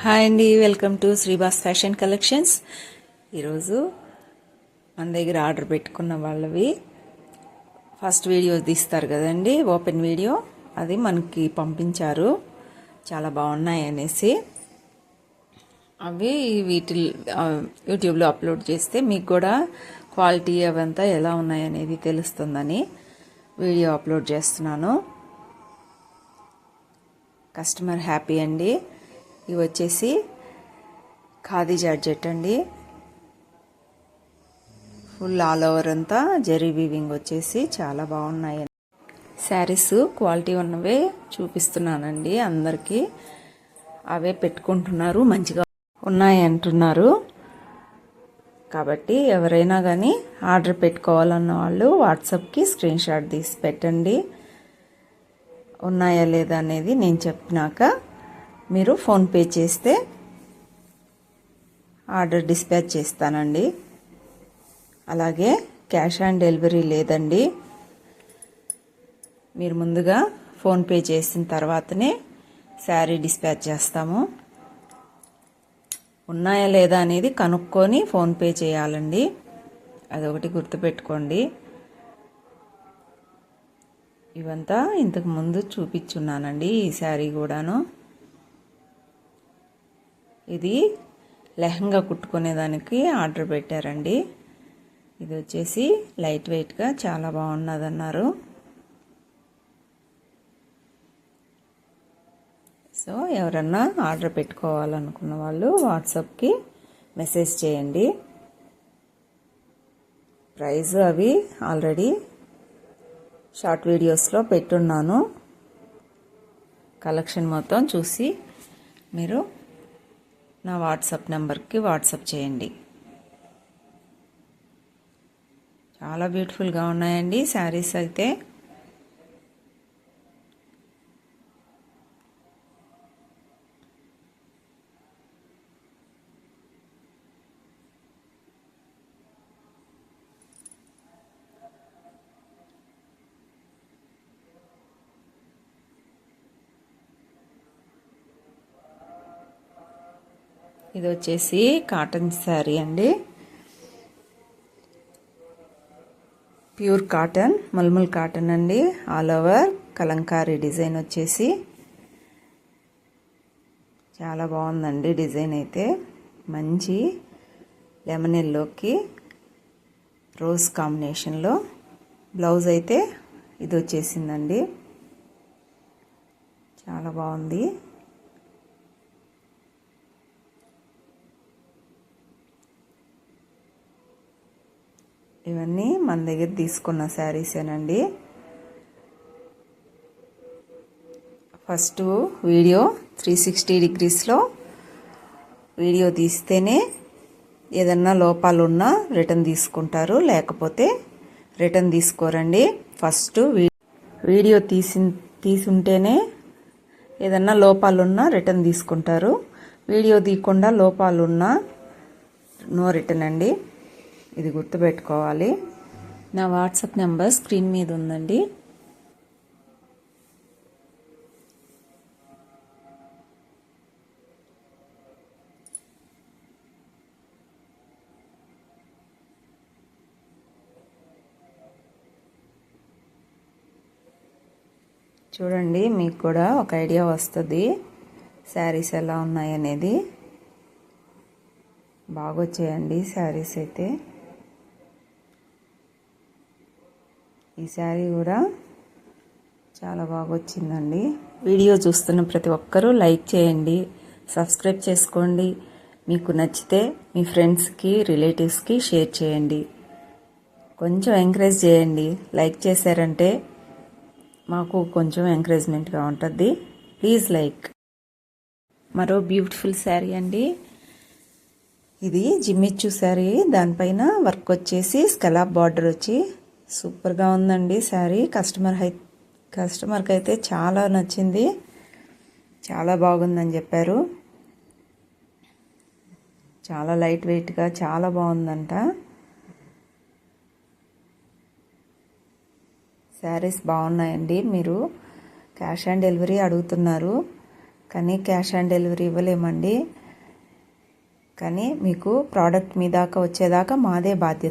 Hi అండి, welcome to Srivas fashion collections. ఈరోజు మన దగ్గర ఆర్డర్ పెట్టుకున్న వాళ్ళవి ఫస్ట్ వీడియో తీస్తారు కదండి, ఓపెన్ వీడియో, అది మనకి పంపించారు. చాలా బాగున్నాయి అనేసి అవి యూట్యూబ్లో అప్లోడ్ చేస్తే మీకు కూడా క్వాలిటీ అవంతా ఎలా ఉన్నాయనేది తెలుస్తుందని వీడియో అప్లోడ్ చేస్తున్నాను. కస్టమర్ హ్యాపీ అండి. ఇవి వచ్చేసి ఖాదీ జార్జెట్ అండి. ఫుల్ ఆల్ ఓవర్ అంతా జరీ వీవింగ్ వచ్చేసి చాలా బాగున్నాయి. శారీస్ క్వాలిటీ ఉన్నవే చూపిస్తున్నానండి అందరికీ. అవే పెట్టుకుంటున్నారు, మంచిగా ఉన్నాయి అంటున్నారు. కాబట్టి ఎవరైనా కానీ ఆర్డర్ పెట్టుకోవాలన్న వాళ్ళు వాట్సాప్కి స్క్రీన్ షాట్ తీసి పెట్టండి. ఉన్నాయా లేదా అనేది నేను చెప్పినాక మీరు ఫోన్పే చేస్తే ఆర్డర్ డిస్పాచ్ చేస్తానండి. అలాగే క్యాష్ ఆన్ డెలివరీ లేదండి. మీరు ముందుగా ఫోన్పే చేసిన తర్వాతనే శారీ డిస్పాచ్ చేస్తాము. ఉన్నాయా లేదా అనేది కనుక్కొని ఫోన్పే చేయాలండి. అదొకటి గుర్తుపెట్టుకోండి. ఇవంతా ఇంతకు ముందు చూపించున్నానండి. ఈ శారీ కూడాను. ఇది లెహంగా కుట్టుకునేదానికి ఆర్డర్ పెట్టారండి. ఇది వచ్చేసి లైట్ వెయిట్గా చాలా బాగున్నదన్నారు. సో ఎవరన్నా ఆర్డర్ పెట్టుకోవాలనుకున్న వాళ్ళు వాట్సాప్కి మెసేజ్ చేయండి. ప్రైస్ అవి ఆల్రెడీ షార్ట్ వీడియోస్లో పెట్టున్నాను. కలెక్షన్ మొత్తం చూసి మీరు నా వాట్సాప్ నెంబర్కి వాట్సాప్ చేయండి. చాలా బ్యూటిఫుల్గా ఉన్నాయండి శారీస్ అయితే. ఇది వచ్చేసి కాటన్ శారీ అండి. ప్యూర్ కాటన్, మల్మల్ కాటన్ అండి. ఆల్ ఓవర్ కలంకారీ డిజైన్ వచ్చేసి చాలా బాగుందండి. డిజైన్ అయితే మంచి లెమన్ ఎల్లోకి రోజ్ కాంబినేషన్లో. బ్లౌజ్ అయితే ఇది వచ్చేసిందండి. చాలా బాగుంది. ఇవన్నీ మన దగ్గర తీసుకున్న శారీసేనండి. ఫస్ట్ వీడియో 360 డిగ్రీస్లో వీడియో తీస్తేనే ఏదన్నా లోపాలు ఉన్నా రిటర్న్ తీసుకుంటారు, లేకపోతే రిటర్న్ తీసుకోరండి. ఫస్ట్ వీడియో తీసుంటేనే ఏదన్నా లోపాలున్నా రిటర్న్ తీసుకుంటారు. వీడియో తీయకుండా లోపాలున్నా నో రిటర్న్ అండి. ఇది గుర్తుపెట్టుకోవాలి. నా వాట్సాప్ నెంబర్ స్క్రీన్ మీద ఉందండి. చూడండి, మీకు కూడా ఒక ఐడియా వస్తుంది శారీస్ ఎలా ఉన్నాయనేది. బాగొచ్చాయండి శారీస్ అయితే. ఈ శారీ కూడా చాలా బాగొచ్చిందండి. వీడియో చూస్తున్న ప్రతి ఒక్కరూ లైక్ చేయండి, సబ్స్క్రైబ్ చేసుకోండి. మీకు నచ్చితే మీ ఫ్రెండ్స్కి, రిలేటివ్స్కి షేర్ చేయండి. కొంచెం ఎంకరేజ్ చేయండి. లైక్ చేశారంటే మాకు కొంచెం ఎంకరేజ్మెంట్గా ఉంటుంది. Please like. మరో బ్యూటిఫుల్ శారీ అండి. ఇది జిమ్మిచ్చు శారీ. దానిపైన వర్క్ వచ్చేసి స్కలాప్ బార్డర్ వచ్చి సూపర్గా ఉందండి శారీ. కస్టమర్కి అయితే చాలా నచ్చింది. చాలా బాగుందని చెప్పారు. చాలా లైట్ వెయిట్గా చాలా బాగుందంట. శారీస్ బాగున్నాయండి. మీరు క్యాష్ ఆన్ డెలివరీ అడుగుతున్నారు. కానీ క్యాష్ ఆన్ డెలివరీ ఇవ్వలేమండి. కానీ మీకు ప్రోడక్ట్ మీ దాకా వచ్చేదాకా మాదే బాధ్యత.